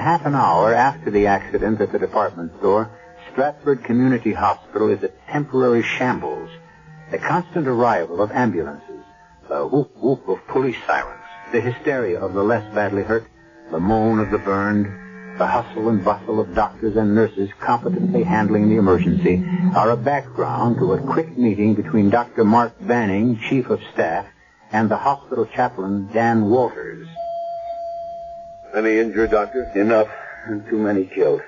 half an hour after the accident at the department store, Stratford Community Hospital is a temporary shambles. The constant arrival of ambulances, the whoop-whoop of police sirens, the hysteria of the less badly hurt, the moan of the burned, the hustle and bustle of doctors and nurses competently handling the emergency are a background to a quick meeting between Dr. Mark Banning, Chief of Staff, and the hospital chaplain, Dan Walters. Any injured, Doctor? Enough. And too many killed.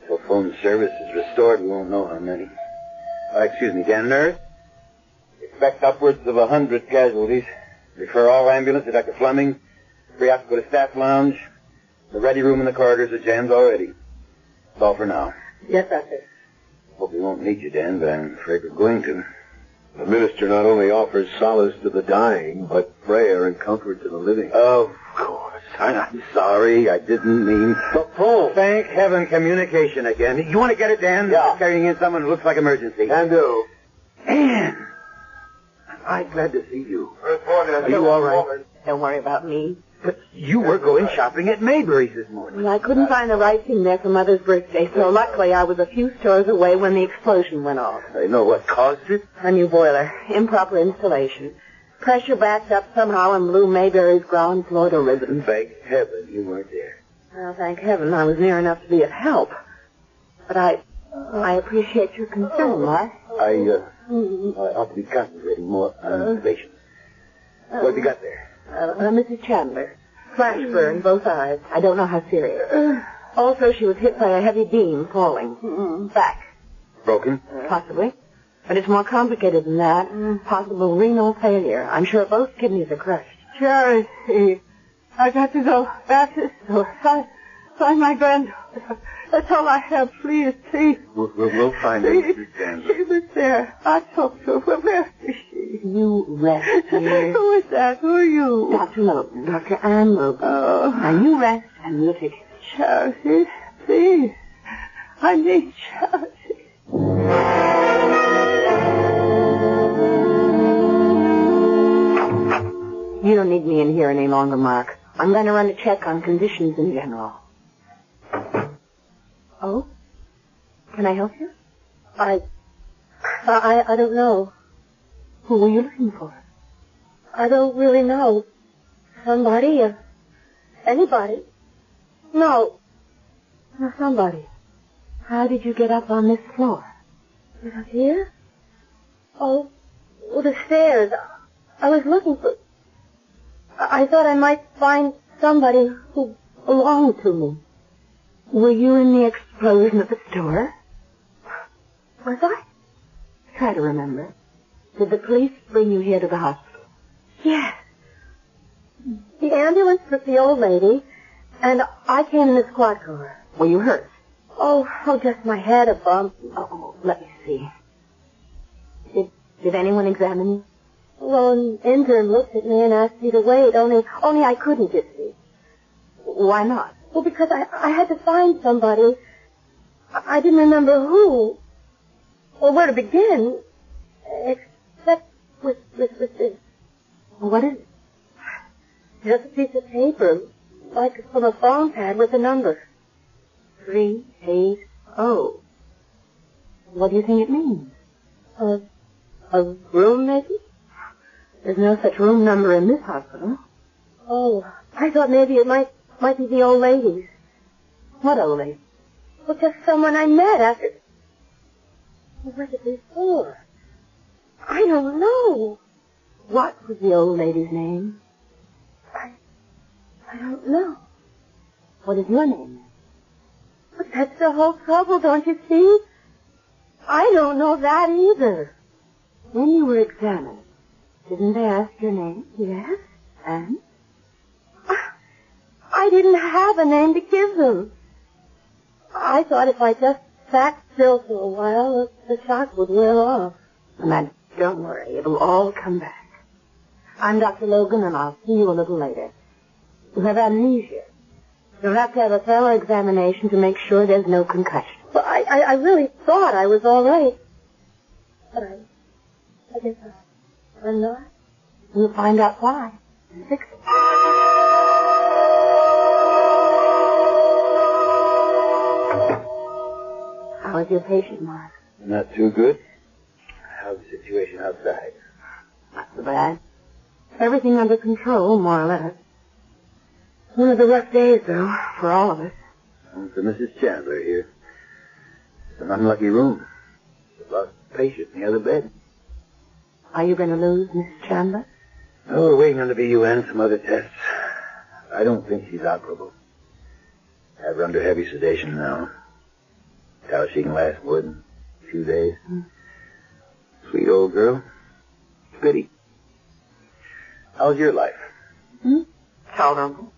Till phone service is restored, we won't know how many. Excuse me, Dan. Nurse? Expect upwards of 100 casualties. Refer all ambulance to Dr. Fleming. Free out to go to staff lounge. The ready room in the corridors are jammed already. That's all for now. Yes, Doctor. Hope we won't need you, Dan, but I'm afraid we're going to. The minister not only offers solace to the dying, but prayer and comfort to the living. Of course. I'm sorry. I didn't mean... The phone. Thank heaven, communication again. You want to get it, Dan? Yeah. We're carrying in someone who looks like emergency. Can do. Dan! I'm glad to see you. Are you all right? Don't worry about me. But you were going shopping at Mayberry's this morning. Well, I couldn't find the right thing there for Mother's birthday, so luckily I was a few stores away when the explosion went off. I know what caused it. A new boiler. Improper installation. Pressure backed up somehow and blew Mayberry's ground floor to ribbons. Thank heaven you weren't there. Well, thank heaven I was near enough to be of help. But I appreciate your concern, Mark. I ought to be concentrating more on the patient. What have you got there? Mrs. Chandler. Flash burn, both eyes. I don't know how serious. Also, she was hit by a heavy beam falling. Back. Broken? Possibly. But it's more complicated than that. Possible renal failure. I'm sure both kidneys are crushed. Charity, I got to go back to the store. Find my granddaughter. That's all I have. Please, please. We'll find her, Mrs. Chandler. She was there. I talked to her. Where is she? You rest here. Who is that? Who are you? Dr. Logan. Dr. Ann Logan. Oh. Now you rest and we'll take care. Charity, please. I need charity. You don't need me in here any longer, Mark. I'm going to run a check on conditions in general. Oh? Can I help you? I don't know. Who were you looking for? I don't really know. Somebody? Anybody? No. Somebody. How did you get up on this floor? Here? Oh, the stairs. I was looking for... I thought I might find somebody who belonged to me. Were you in the explosion at the store? Was I? Try to remember. Did the police bring you here to the hospital? Yes. The ambulance took the old lady, and I came in the squad car. Were you hurt? Oh, just my head, a bump. Oh, let me see. Did anyone examine you? Well, an intern looked at me and asked me to wait, only I couldn't, you see. Why not? Well, because I had to find somebody. I didn't remember who. Or where to begin. Except with this. What is it? Just a piece of paper, like from a phone pad with a number. 380. What do you think it means? A room, maybe? There's no such room number in this hospital. Oh, I thought maybe it might be the old lady's. What old lady? Well, just someone I met after... What is this for? I don't know. What was the old lady's name? I don't know. What is your name? But that's the whole trouble, don't you see? I don't know that either. When you were examined, didn't they ask your name? Yes. And? I didn't have a name to give them. I thought if I just sat still for a while, the shock would wear off. Now, don't worry. It'll all come back. I'm Dr. Logan, and I'll see you a little later. You have amnesia. You'll have to have a thorough examination to make sure there's no concussion. Well, I really thought I was all right. But I guess I'm not. We'll find out why. And fix it. How's your patient, Mark? Not too good. How's the situation outside? Not so bad. Everything under control, more or less. One of the rough days, though, for all of us. And for Mrs. Chandler here. It's an unlucky room. She's lost a patient in the other bed. Are you going to lose Miss Chandler? Oh, we're waiting on the BUN, some other tests. I don't think she's operable. Have her under heavy sedation now. How she can last more than a few days. Sweet old girl. Pity. How's your life? Tolerable.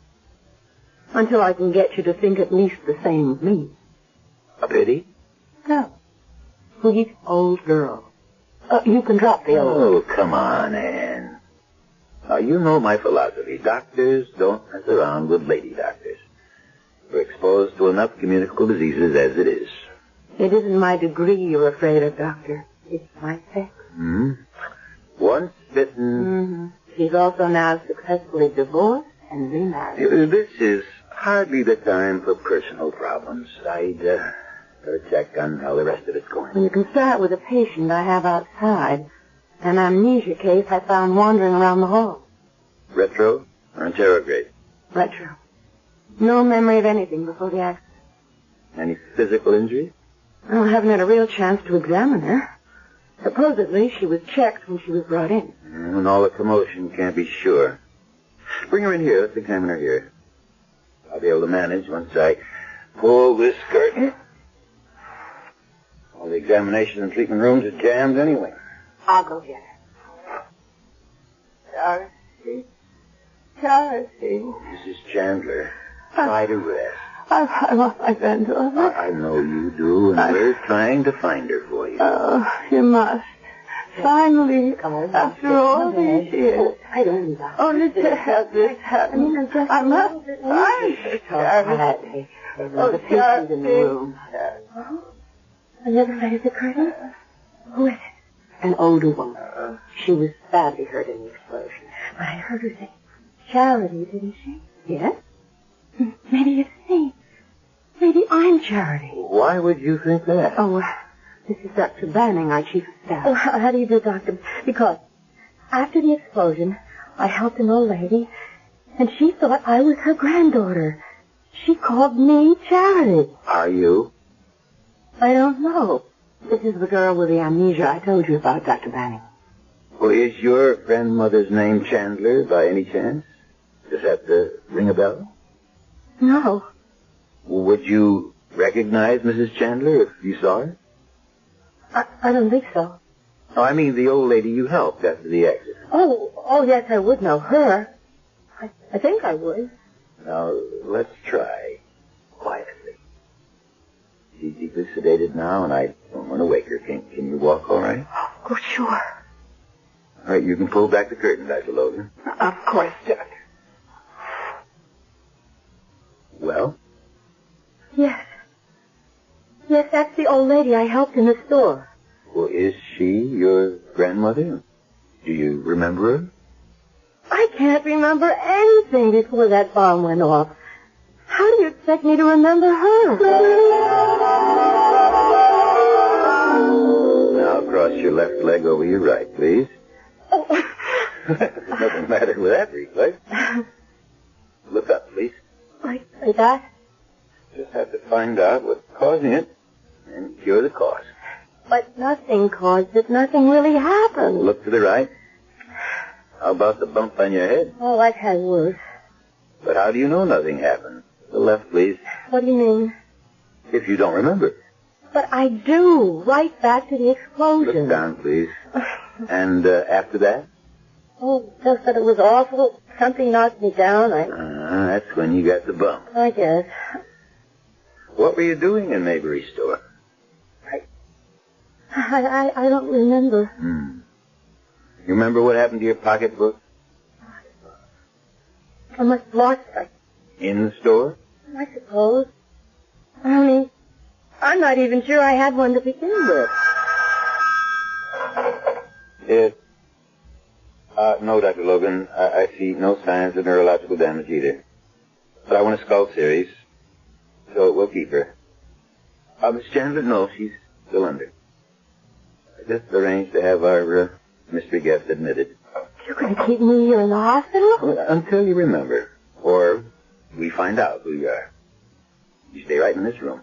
Until I can get you to think at least the same of me. A pity? No. Sweet old girl. You can drop the old. Oh, come on, Anne. Now, you know my philosophy. Doctors don't mess around with lady doctors. We're exposed to enough communicable diseases as it is. It isn't my degree you're afraid of, Doctor. It's my sex. Once bitten... She's also now successfully divorced and remarried. This is hardly the time for personal problems. I'd better check on how the rest of it's going. Well, you can start with a patient I have outside. An amnesia case I found wandering around the hall. Retro or interrograde? Retro. No memory of anything before the accident. Any physical injuries? Well, I haven't had a real chance to examine her. Supposedly, she was checked when she was brought in. And all the commotion, can't be sure. Bring her in here. Let's examine her here. I'll be able to manage once I pull this curtain. All the examination and treatment rooms are jammed anyway. I'll go get her. Dorothy. Mrs. Chandler, try to rest. I want my granddaughter. I know you do, and we're trying to find her for you. Oh, you must. Finally, after all these years. I don't know. Only to have this happen. I must find her. Quietly. There's a patient in the room. Another side of the curtain? Who is it? An older woman. She was badly hurt in the explosion. I heard her say Charity, didn't she? Yes? Maybe it's me. Maybe I'm Charity. Why would you think that? Oh, this is Dr. Banning, our chief of staff. Oh, how do you do, Doctor? Because after the explosion, I helped an old lady, and she thought I was her granddaughter. She called me Charity. Are you? I don't know. This is the girl with the amnesia I told you about, Dr. Banning. Well, is your grandmother's name Chandler by any chance? Does that ring a bell? No. Would you recognize Mrs. Chandler if you saw her? I don't think so. Oh, I mean the old lady you helped after the accident. Oh, yes, I would know her. I think I would. Now, let's try. Quietly. She's deeply sedated now, and I don't want to wake her. Can you walk all right? Oh, sure. All right, you can pull back the curtain, Dr. Logan. Of course, Doctor. Well? Yes. Yes, that's the old lady I helped in the store. Well, is she your grandmother? Do you remember her? I can't remember anything before that bomb went off. How do you expect me to remember her? Now cross your left leg over your right, please. Oh. There's nothing the matter with that reflex. Look up, please. Like that? Just have to find out what's causing it and cure the cause. But nothing caused it. Nothing really happened. Look to the right. How about the bump on your head? Oh, I've had worse. But how do you know nothing happened? The left, please. What do you mean? If you don't remember. But I do. Right back to the explosion. Look down, please. And after that? Oh, just that it was awful. Something knocked me down. That's when you got the bump. I guess. What were you doing in Maybury store? I don't remember. You remember what happened to your pocketbook? I must have lost it. In the store? I suppose. I mean, I'm not even sure I had one to begin with. No, Dr. Logan. I see no signs of neurological damage either. But I want a skull series, so we'll keep her. Miss Chandler? No, she's still under. I just arranged to have our mystery guest admitted. You're going to keep me here in the hospital? Well, until you remember. Or we find out who you are. You stay right in this room.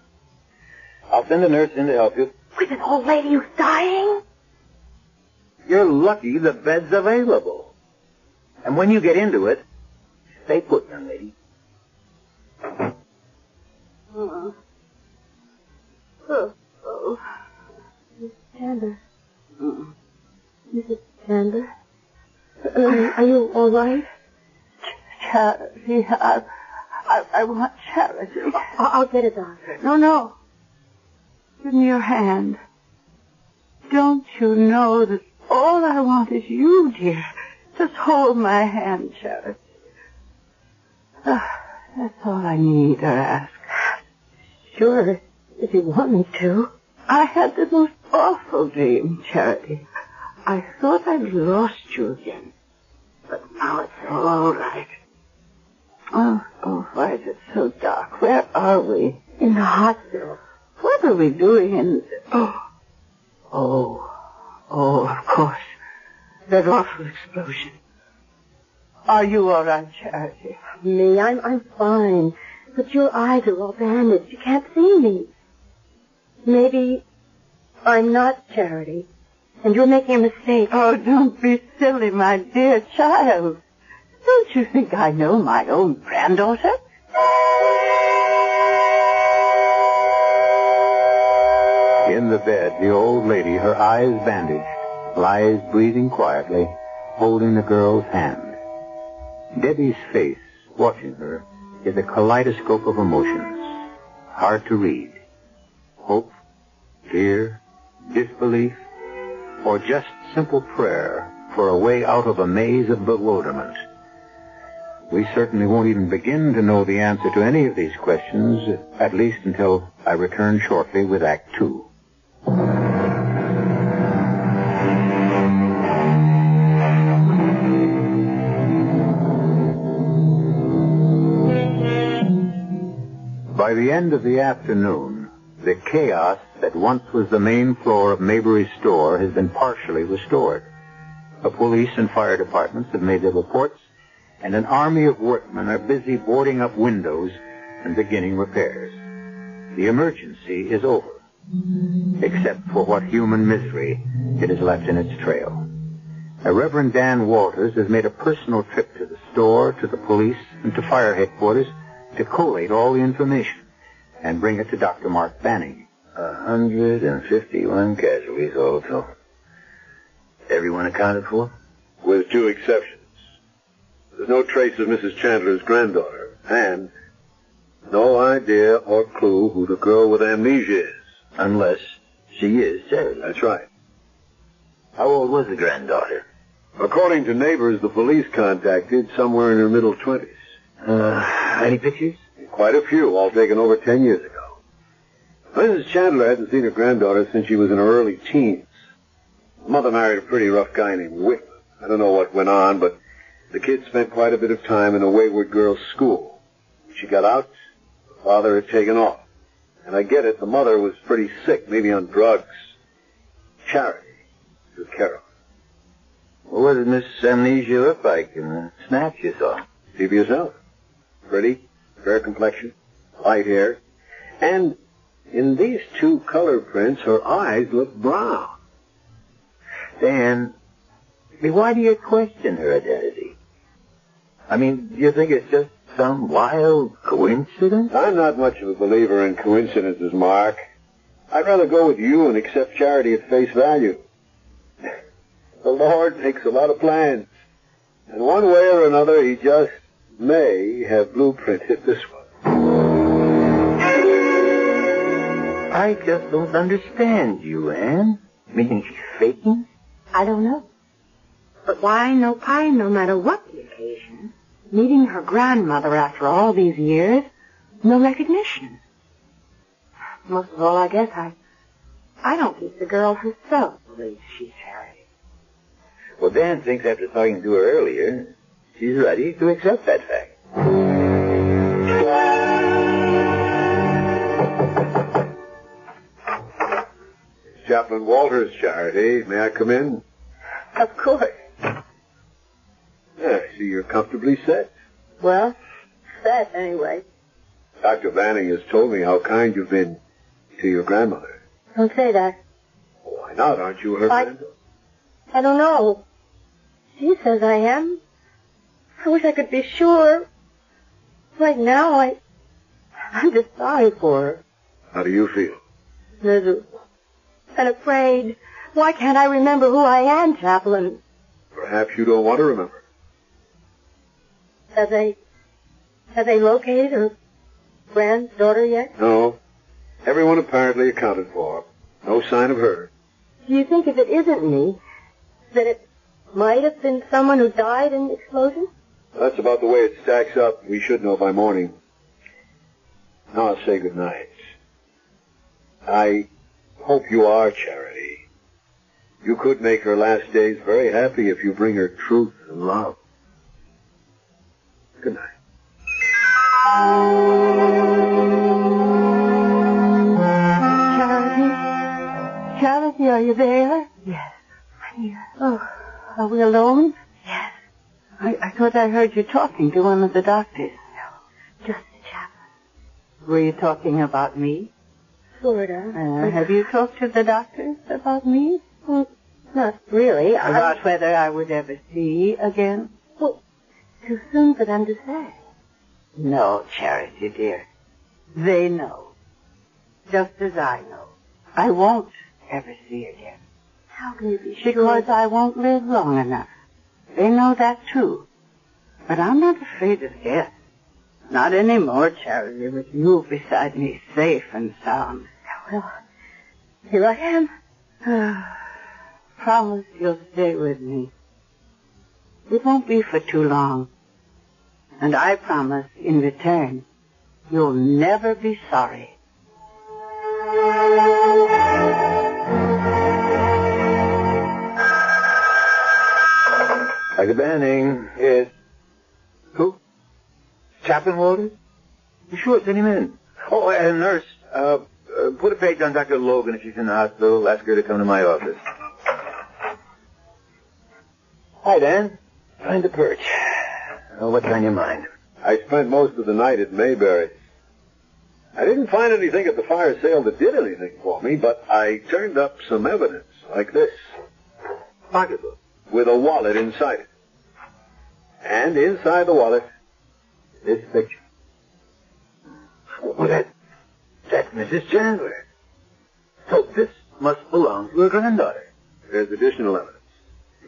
I'll send a nurse in to help you. With an old lady who's dying? You're lucky the bed's available. And when you get into it, stay put, young lady. Oh. Miss Chandler. Mrs. Chandler? Are you all right? Charity. I want charity. I'll get a doctor. No. Give me your hand. Don't you know that all I want is you, dear? Just hold my hand, Charity. That's all I need or ask. Sure, if you want me to. I had the most awful dream, Charity. I thought I'd lost you again. But now it's all right. Oh, why is it so dark? Where are we? In the hospital. What are we doing in... Oh, of course. That awful explosion. Are you all right, Charity? Me, I'm fine. But your eyes are all bandaged. You can't see me. Maybe I'm not Charity, and you're making a mistake. Oh, don't be silly, my dear child. Don't you think I know my own granddaughter? In the bed, the old lady, her eyes bandaged, lies breathing quietly, holding the girl's hand. Debbie's face, watching her, is a kaleidoscope of emotions, hard to read. Hope, fear, disbelief, or just simple prayer for a way out of a maze of bewilderment. We certainly won't even begin to know the answer to any of these questions, at least until I return shortly with Act 2. By the end of the afternoon, the chaos that once was the main floor of Maybury's store has been partially restored. The police and fire departments have made their reports, and an army of workmen are busy boarding up windows and beginning repairs. The emergency is over, except for what human misery it has left in its trail. Reverend Dan Walters has made a personal trip to the store, to the police, and to fire headquarters to collate all the information and bring it to Dr. Mark Banning. 151 casualties also. Everyone accounted for? With 2 exceptions. There's no trace of Mrs. Chandler's granddaughter, and no idea or clue who the girl with amnesia is. Unless she is Charity. That's right. How old was the granddaughter? According to neighbors the police contacted, somewhere in her middle 20s. Any pictures? Quite a few, all taken over 10 years ago. Mrs. Chandler hadn't seen her granddaughter since she was in her early teens. The mother married a pretty rough guy named Whitman. I don't know what went on, but the kid spent quite a bit of time in a wayward girls' school. When she got out, the father had taken off. And I get it, the mother was pretty sick, maybe on drugs. Charity took care of her. Well, what did Miss Amnesia look like in the snaps you saw? See for yourself. Pretty, fair complexion, light hair. And in these 2 color prints, her eyes look brown. Dan, why do you question her identity? I mean, do you think it's just some wild coincidence? I'm not much of a believer in coincidences, Mark. I'd rather go with you and accept Charity at face value. The Lord makes a lot of plans. And one way or another, he just may have blueprinted this one. I just don't understand you, Anne. Meaning she's faking? I don't know. But why no pie, no matter what the occasion? Meeting her grandmother after all these years, no recognition. Most of all, I guess I don't think the girl herself believes she's Charity. Well, Dan thinks after talking to her earlier, she's ready to accept that fact. Chaplain Walters, Charity. May I come in? Of course. Yeah, I see you're comfortably set. Well, set anyway. Dr. Banning has told me how kind you've been to your grandmother. Don't say that. Why not? Aren't you her friend? I don't know. She says I am. I wish I could be sure. Right now, I'm just sorry for her. How do you feel? Miserable. And afraid. Why can't I remember who I am, Chaplain? Perhaps you don't want to remember. Have they located her granddaughter yet? No. Everyone apparently accounted for. No sign of her. Do you think if it isn't me, that it might have been someone who died in the explosion? That's about the way it stacks up. We should know by morning. Now I'll say good night. I hope you are, Charity. You could make her last days very happy if you bring her truth and love. Good night. Charity, are you there? Yes, I'm here. Oh, are we alone? Yes. I thought I heard you talking to one of the doctors. No, just the chaplain. Were you talking about me? Sorta. Have you talked to the doctors about me? Well, not really. About whether I would ever see again? Well, too soon for them to say. No, Charity, dear. They know. Just as I know. I won't ever see again. How can you be sure? Because I won't live long enough. They know that, too. But I'm not afraid of death. Not anymore, Charity, with you beside me, safe and sound. Well, here I am. Promise you'll stay with me. It won't be for too long. And I promise, in return, you'll never be sorry. Dr. Banning. Yes. Who? Chaplain Walters? Sure, send him in. Oh, and nurse, put a page on Dr. Logan if she's in the hospital. Ask her to come to my office. Hi, Dan. Find the perch. Oh, what's on your mind? I spent most of the night at Mayberry. I didn't find anything at the fire sale that did anything for me, but I turned up some evidence like this. Pocketbook. With a wallet inside it. And inside the wallet, this picture. Well, that's Mrs. Chandler. So this must belong to her granddaughter. There's additional evidence.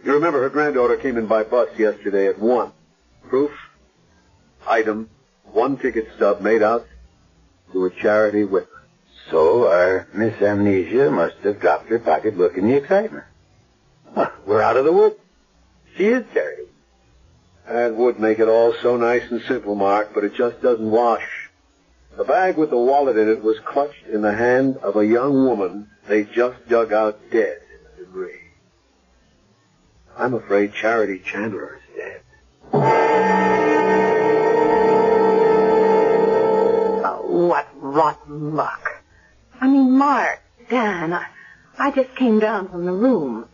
You remember her granddaughter came in by bus yesterday at 1. Proof, item, 1 ticket stub made out to a charity whip. So our Miss Amnesia must have dropped her pocketbook in the excitement. Well, we're out of the woods. She is charity. That would make it all so nice and simple, Mark, but it just doesn't wash. The bag with the wallet in it was clutched in the hand of a young woman they just dug out dead in the debris. I'm afraid Charity Chandler is dead. Oh, what rotten luck. I mean, Mark, Dan, I just came down from the room.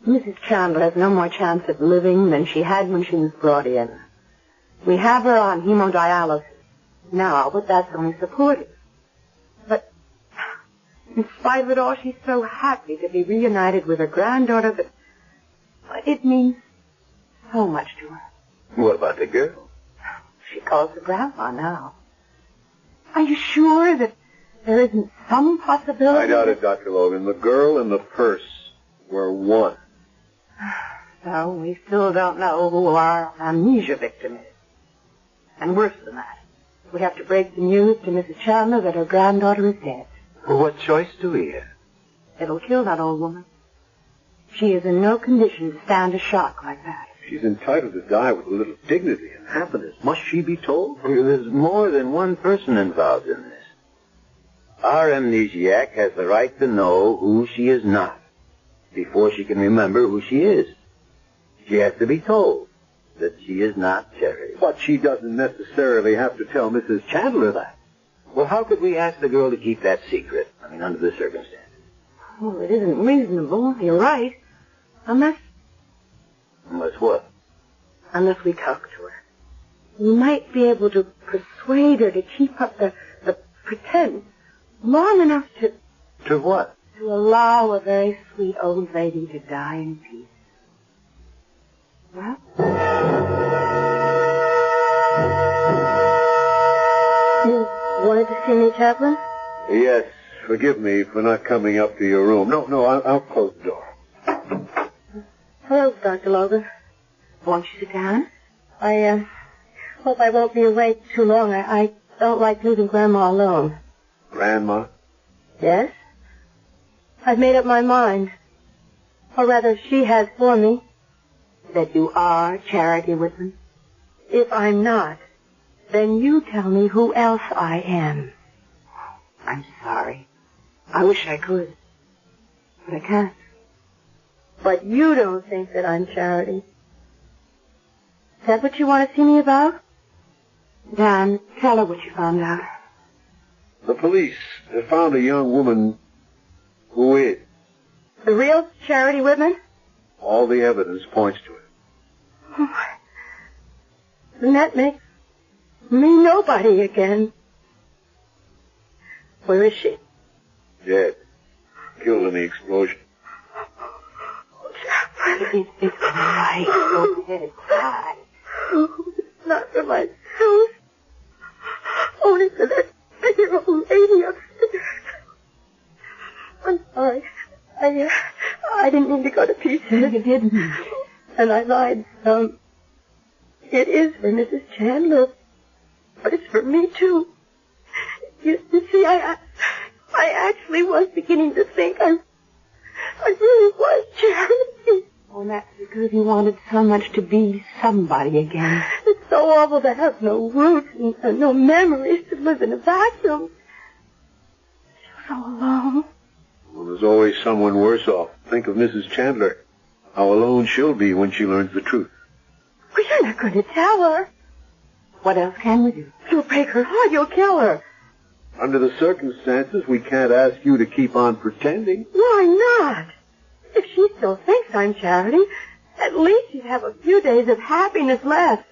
Mrs. Chandler has no more chance of living than she had when she was brought in. We have her on hemodialysis now, but that's only supportive. But in spite of it all, she's so happy to be reunited with her granddaughter that it means so much to her. What about the girl? She calls her Grandpa now. Are you sure that there isn't some possibility? I doubt it, Dr. Logan. The girl and the purse were one. So we still don't know who our amnesia victim is. And worse than that, we have to break the news to Mrs. Chandler that her granddaughter is dead. Well, what choice do we have? It'll kill that old woman. She is in no condition to stand a shock like that. She's entitled to die with a little dignity and happiness. Must she be told? There's more than one person involved in this. Our amnesiac has the right to know who she is not before she can remember who she is. She has to be told that she is not Charity. But she doesn't necessarily have to tell Mrs. Chandler that. Well, how could we ask the girl to keep that secret? I mean, under the circumstances. Oh, it isn't reasonable. You're right. Unless what? Unless we talk to her. We might be able to persuade her to keep up the pretense long enough to... To what? To allow a very sweet old lady to die in peace. Well? You wanted to see me, Chaplain? Yes. Forgive me for not coming up to your room. No, I'll close the door. Hello, Dr. Logan. Won't you sit down? I hope I won't be away too long. I don't like leaving Grandma alone. Grandma? Yes? I've made up my mind. Or rather, she has for me. That you are Charity Whitman? If I'm not, then you tell me who else I am. I'm sorry. I wish I could. But I can't. But you don't think that I'm Charity. Is that what you want to see me about? Dan, tell her what you found out. The police have found a young woman who is. The real Charity Whitman? All the evidence points to it. Oh, then that makes me nobody again. Where is she? Dead. Killed in the explosion. It's all right. Go ahead. Cry. Oh, it's not for myself. Only for that dear old lady upstairs. I'm sorry. I didn't mean to go to pieces. You didn't. And I lied some. It is for Mrs. Chandler, but it's for me, too. You see, I actually was beginning to think I really was Charity. Oh, that's because you wanted so much to be somebody again. It's so awful to have no roots and no memories, to live in a vacuum. I feel so alone. Well, there's always someone worse off. Think of Mrs. Chandler. How alone she'll be when she learns the truth. Well, you're not going to tell her. What else can we do? You'll break her heart. You'll kill her. Under the circumstances, we can't ask you to keep on pretending. Why not? If she still thinks I'm Charity, at least she'd have a few days of happiness left.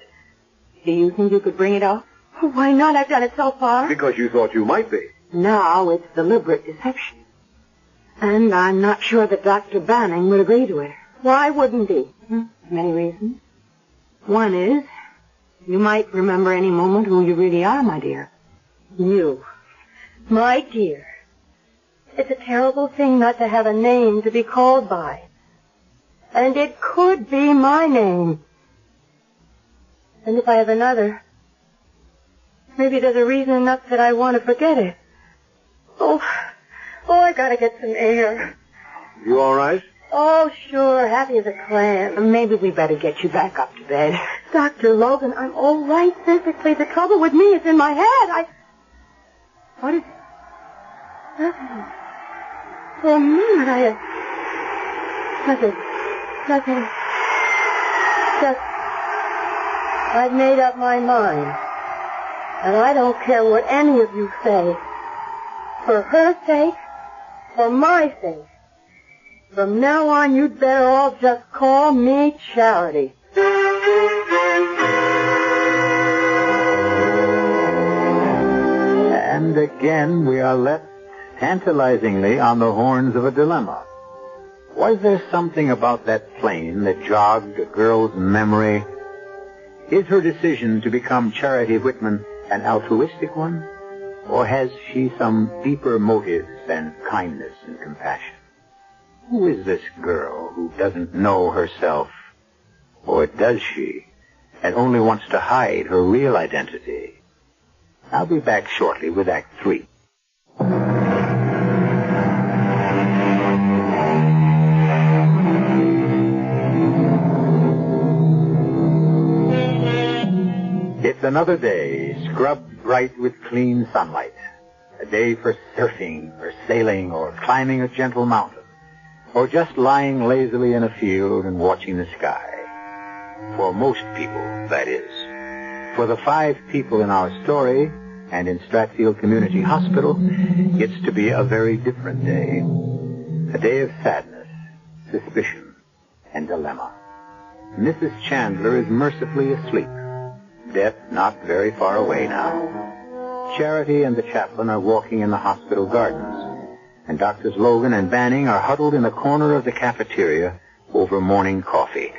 Do you think you could bring it off? Why not? I've done it so far. Because you thought you might be. Now it's deliberate deception. And I'm not sure that Dr. Banning would agree to it. Why wouldn't he? Many reasons. One is, you might remember any moment who you really are, my dear. You. My dear. It's a terrible thing not to have a name to be called by. And it could be my name. And if I have another, maybe there's a reason enough that I want to forget it. Oh, I gotta get some air. You all right? Oh, sure, happy as a clam. Maybe we better get you back up to bed. Dr. Logan, I'm all right physically. The trouble with me is in my head. What is it? Nothing. For a moment, Nothing. Just, I've made up my mind. And I don't care what any of you say. For her sake, for my sake. From now on, you'd better all just call me Charity. And again, we are left tantalizingly on the horns of a dilemma. Was there something about that plane that jogged a girl's memory? Is her decision to become Charity Whitman an altruistic one? Or has she some deeper motives than kindness and compassion? Who is this girl who doesn't know herself? Or does she, and only wants to hide her real identity? I'll be back shortly with Act 3. It's another day, scrubbed bright with clean sunlight. A day for surfing, or sailing, or climbing a gentle mountain, or just lying lazily in a field and watching the sky. For most people, that is. For the 5 people in our story, and in Stratfield Community Hospital, it's to be a very different day. A day of sadness, suspicion, and dilemma. Mrs. Chandler is mercifully asleep. Death not very far away now. Charity and the chaplain are walking in the hospital gardens, and Doctors Logan and Banning are huddled in a corner of the cafeteria over morning coffee.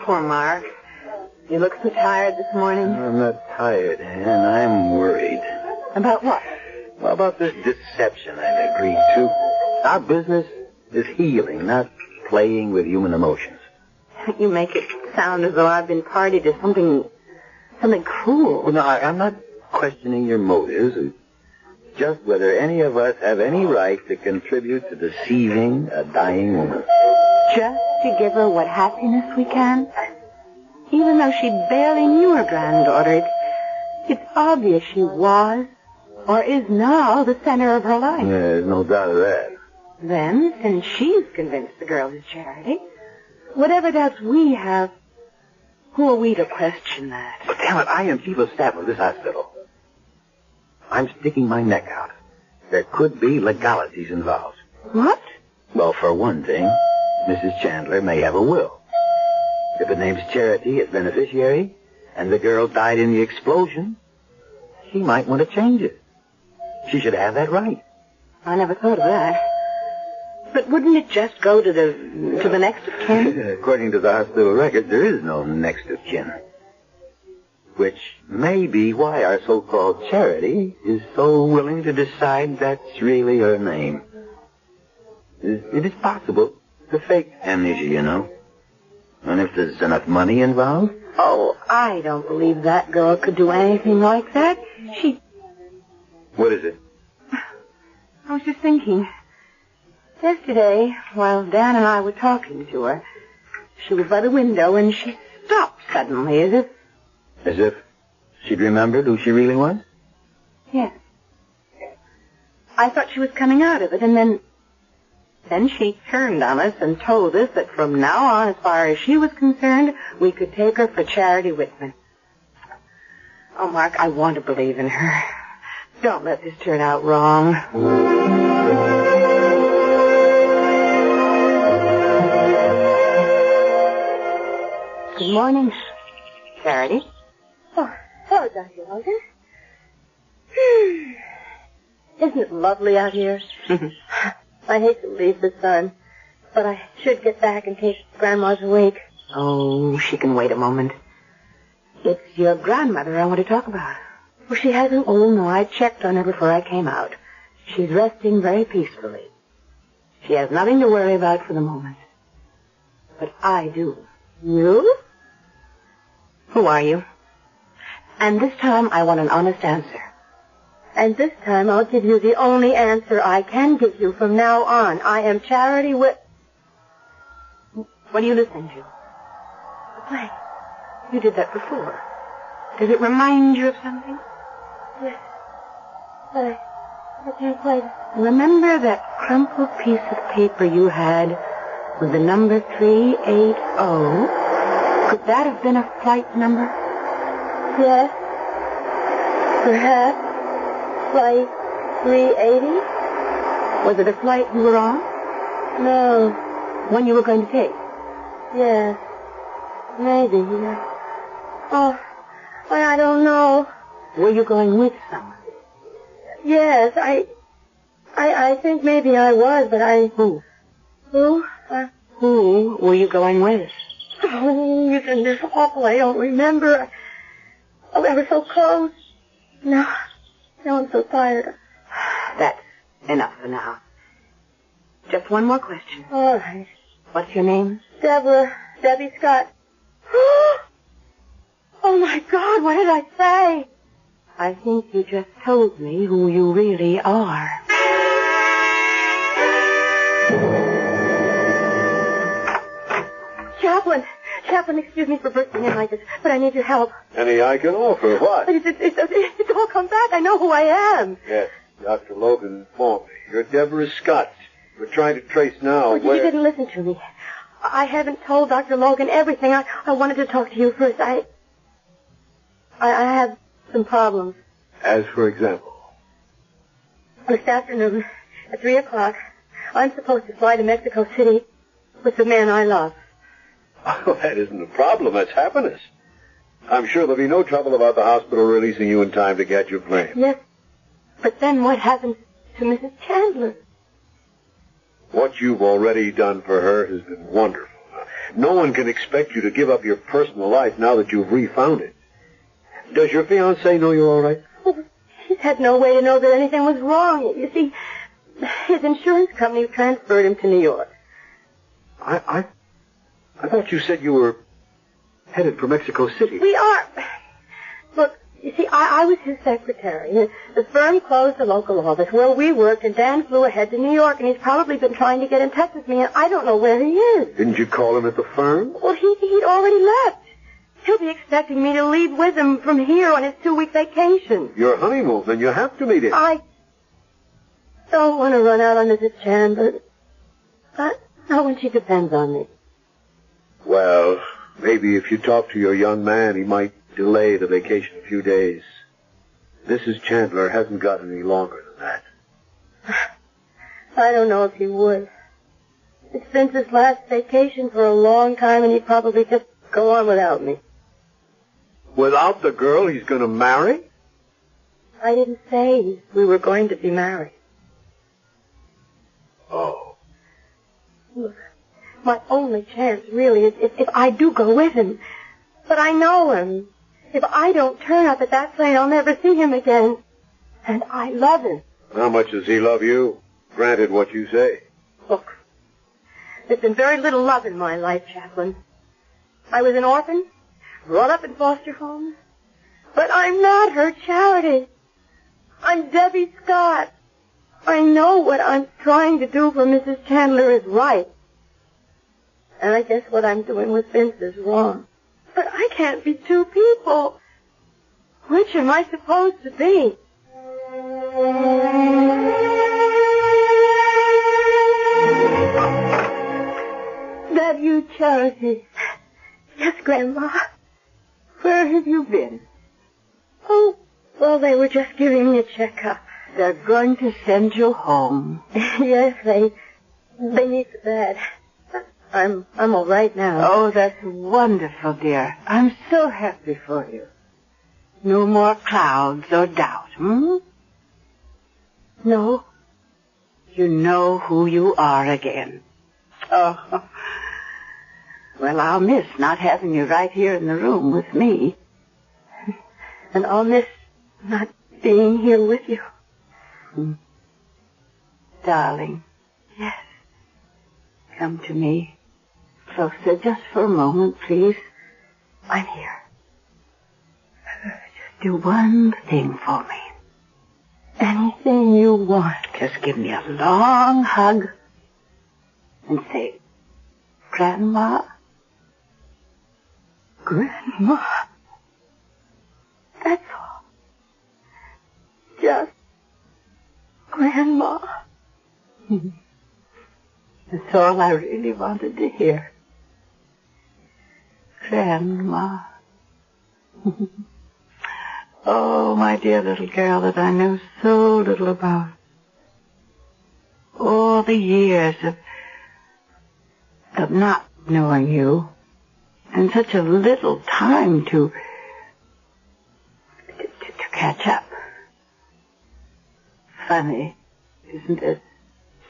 Poor Mark. You look so tired this morning. I'm not tired, Ann. I'm worried. About what? Well, about this deception I've agreed to. Our business is healing, not playing with human emotions. You make it sound as though I've been party to something cruel. Well, no, I'm not questioning your motives. Just whether any of us have any right to contribute to deceiving a dying woman. Just to give her what happiness we can? Even though she barely knew her granddaughter, it's obvious she was, or is now, the center of her life. Yeah, there's no doubt of that. Then, since she's convinced the girl is Charity, whatever doubts we have, who are we to question that? But damn it, I am chief of staff of this hospital. I'm sticking my neck out. There could be legalities involved. What? Well, for one thing, Mrs. Chandler may have a will. If it names Charity as beneficiary, and the girl died in the explosion, she might want to change it. She should have that right. I never thought of that. But wouldn't it just go to the next of kin? According to the hospital record, there is no next of kin. Which may be why our so-called Charity is so willing to decide that's really her name. It is possible to fake amnesia, you know. And if there's enough money involved? Oh, I don't believe that girl could do anything like that. What is it? I was just thinking. Yesterday, while Dan and I were talking to her, she was by the window and she stopped suddenly as if... As if she'd remembered who she really was? Yes. I thought she was coming out of it, and then she turned on us and told us that from now on, as far as she was concerned, we could take her for Charity Whitman. Oh, Mark, I want to believe in her. Don't let this turn out wrong. Good morning, Charity. Oh, hello, Dr. Logan. Isn't it lovely out here? I hate to leave the sun, but I should get back in case Grandma's awake. Oh, she can wait a moment. It's your grandmother I want to talk about. Well, she hasn't... Oh, no, I checked on her before I came out. She's resting very peacefully. She has nothing to worry about for the moment. But I do. You? Who are you? And this time I want an honest answer. And this time I'll give you the only answer I can give you from now on. I am Charity What are you listening to? The play. You did that before. Does it remind you of something? Yes. But I can't quite... Remember that crumpled piece of paper you had with the number 380? Could that have been a flight number? Yes. Perhaps. Flight 380? Was it a flight you were on? No. One you were going to take? Yes. Maybe. Oh, I don't know. Were you going with someone? Yes, I think maybe I was, but I... Who? Who? Who were you going with? Oh, isn't this awful? I don't remember. Oh, we were so close. Now I'm so tired. That's enough for now. Just one more question. All right. What's your name? Debbie Scott. Oh, my God, what did I say? I think you just told me who you really are. Chaplain, excuse me for bursting in like this, but I need your help. Any I can offer? What? It's all come back. I know who I am. Yes, Dr. Logan informed me. You're Deborah Scott. We're trying to trace now where... You didn't listen to me. I haven't told Dr. Logan everything. I wanted to talk to you first. I have some problems. As for example? This afternoon, At 3 o'clock, I'm supposed to fly to Mexico City with the man I love. Oh, that isn't a problem. That's happiness. I'm sure there'll be no trouble about the hospital releasing you in time to catch your plane. Yes, but then what happens to Mrs. Chandler? What you've already done for her has been wonderful. No one can expect you to give up your personal life now that you've refound it. Does your fiancé know you're all right? Oh, he's had no way to know that anything was wrong. You see, his insurance company transferred him to New York. I thought you said you were headed for Mexico City. We are. Look, you see, I was his secretary. The firm closed the local office where we worked, and Dan flew ahead to New York, and he's probably been trying to get in touch with me, and I don't know where he is. Didn't you call him at the firm? Well, he'd already left. He'll be expecting me to leave with him from here on his 2-week vacation. Your honeymoon, then you have to meet him. I don't want to run out on Mrs. Chandler. Not when she depends on me. Well, maybe if you talk to your young man, he might delay the vacation a few days. Mrs. Chandler hasn't got any longer than that. I don't know if he would. It's since his last vacation for a long time, and he'd probably just go on without me. Without the girl he's going to marry? I didn't say we were going to be married. Oh. Look, my only chance, really, is if I do go with him. But I know him. If I don't turn up at that plane, I'll never see him again. And I love him. How much does he love you? Granted what you say. Look, there's been very little love in my life, Chaplain. I was an orphan, brought up in foster homes. But I'm not her Charity. I'm Debbie Scott. I know what I'm trying to do for Mrs. Chandler is right. And I guess what I'm doing with Vince is wrong. But I can't be two people. Which am I supposed to be? That you, Charity? Yes, Grandma. Where have you been? Oh, well, they were just giving me a checkup. They're going to send you home. Yes, they need the bed. I'm all right now. Oh, that's wonderful, dear. I'm so happy for you. No more clouds or doubt, No. You know who you are again. Oh. Well, I'll miss not having you right here in the room with me. And I'll miss not being here with you. Darling. Yes. Come to me. Closer, just for a moment, please. I'm here. Just do one thing for me. Anything you want. Just give me a long hug and say, Grandma. Grandma. That's all. Just Grandma. That's all I really wanted to hear. Grandma. Oh, my dear little girl that I know so little about. All the years of not knowing you, and such a little time to catch up. Funny, isn't it?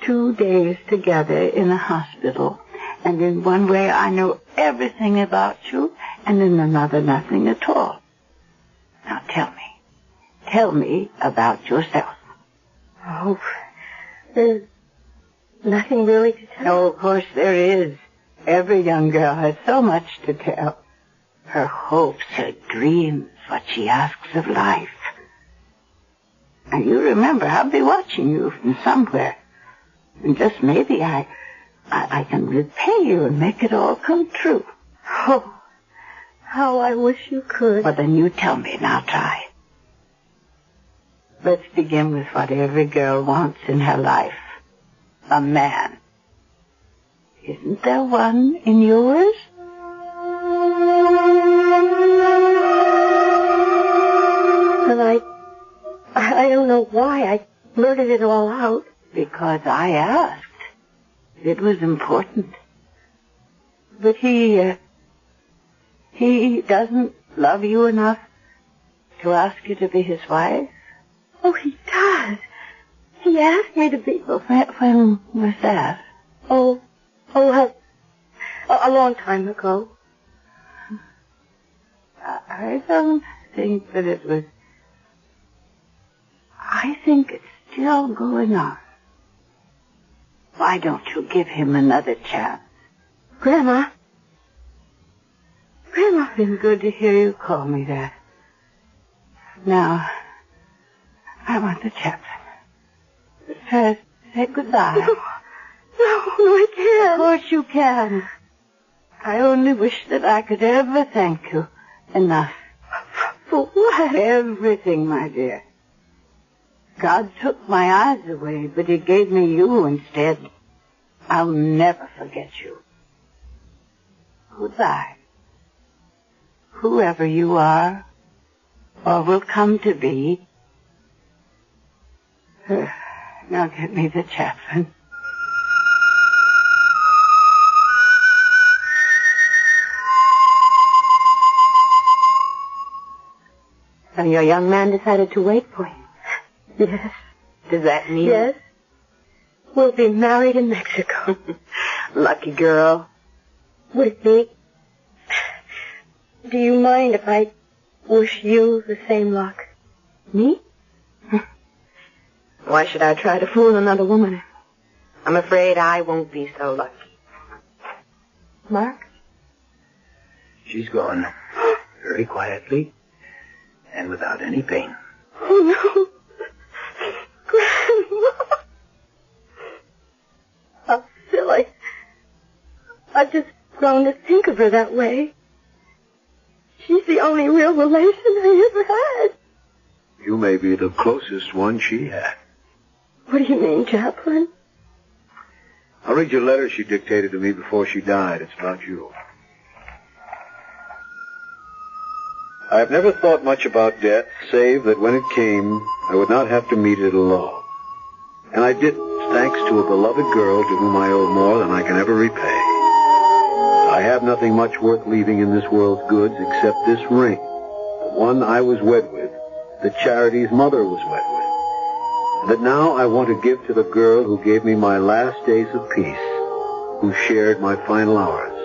2 days together in a hospital, and in one way I know everything about you, and in another nothing at all. Now tell me about yourself. Oh, there's nothing really to tell. Oh, of course there is. Every young girl has so much to tell. Her hopes, her dreams, what she asks of life. And you remember, I'll be watching you from somewhere. And just maybe I can repay you and make it all come true. Oh, how I wish you could. Well, then you tell me, and I'll try. Let's begin with what every girl wants in her life. A man. Isn't there one in yours? Well, I don't know why I blurted it all out. because I asked. It was important. But he doesn't love you enough to ask you to be his wife? Oh, he does. He asked me to be... Well, when was that? A long time ago. I don't think that it was... I think it's still going on. Why don't you give him another chance? Grandma. It's been good to hear you call me that. Now, I want the chaplain. But first, say goodbye. No, I can't. Of course you can. I only wish that I could ever thank you enough. For what? Everything, my dear. God took my eyes away, but he gave me you instead. I'll never forget you. Goodbye. Whoever you are, or will come to be. Now get me the chaplain. So your young man decided to wait for you? Yes. Does that mean? Yes. We'll be married in Mexico. Lucky girl. Whitney, do you mind if I wish you the same luck? Me? Why should I try to fool another woman? I'm afraid I won't be so lucky. Mark? She's gone. Very quietly. And without any pain. Oh, no. Grandma. How silly. I've just grown to think of her that way. She's the only real relation I ever had. You may be the closest one she had. What do you mean, Chaplain? I'll read you a letter she dictated to me before she died. It's about you. I have never thought much about death, save that when it came, I would not have to meet it alone. And I didn't, thanks to a beloved girl to whom I owe more than I can ever repay. I have nothing much worth leaving in this world's goods except this ring, the one I was wed with, that Charity's mother was wed with, that now I want to give to the girl who gave me my last days of peace, who shared my final hours.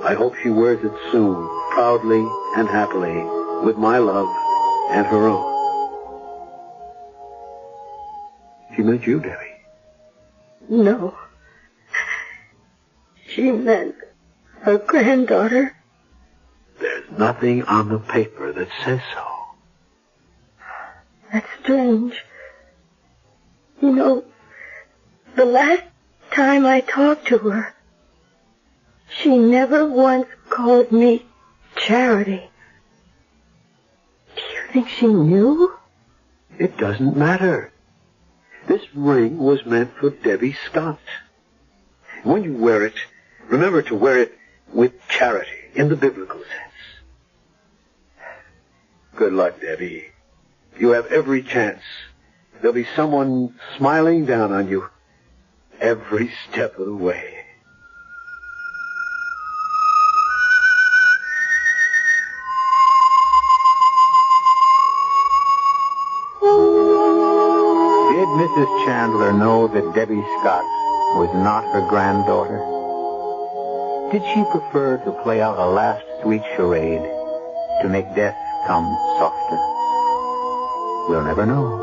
I hope she wears it soon, proudly and happily, with my love and her own. She meant you, Debbie. No. She meant her granddaughter. There's nothing on the paper that says so. That's strange. You know, the last time I talked to her, she never once called me Charity. Do you think she knew? It doesn't matter. This ring was meant for Debbie Scott. When you wear it, remember to wear it with charity, in the biblical sense. Good luck, Debbie. You have every chance. There'll be someone smiling down on you every step of the way. Did Mrs. Chandler know that Debbie Scott was not her granddaughter? Did she prefer to play out a last sweet charade to make death come softer? We'll never know.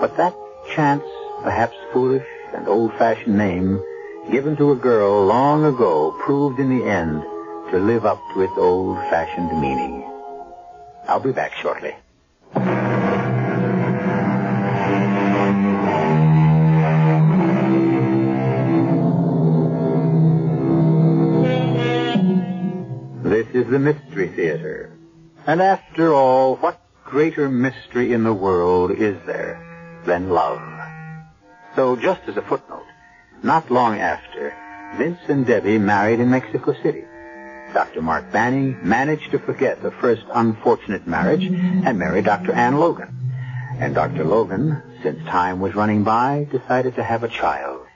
But that chance, perhaps foolish and old-fashioned name, given to a girl long ago, proved in the end to live up to its old-fashioned meaning. I'll be back shortly. This is the Mystery Theater. And after all, what greater mystery in the world is there than love? So just as a footnote, not long after, Vince and Debbie married in Mexico City. Dr. Mark Banning managed to forget the first unfortunate marriage and marry Dr. Ann Logan. And Dr. Logan, since time was running by, decided to have a child.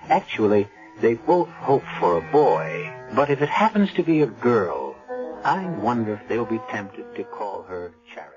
Actually, they both hope for a boy, but if it happens to be a girl, I wonder if they'll be tempted to call her Charity.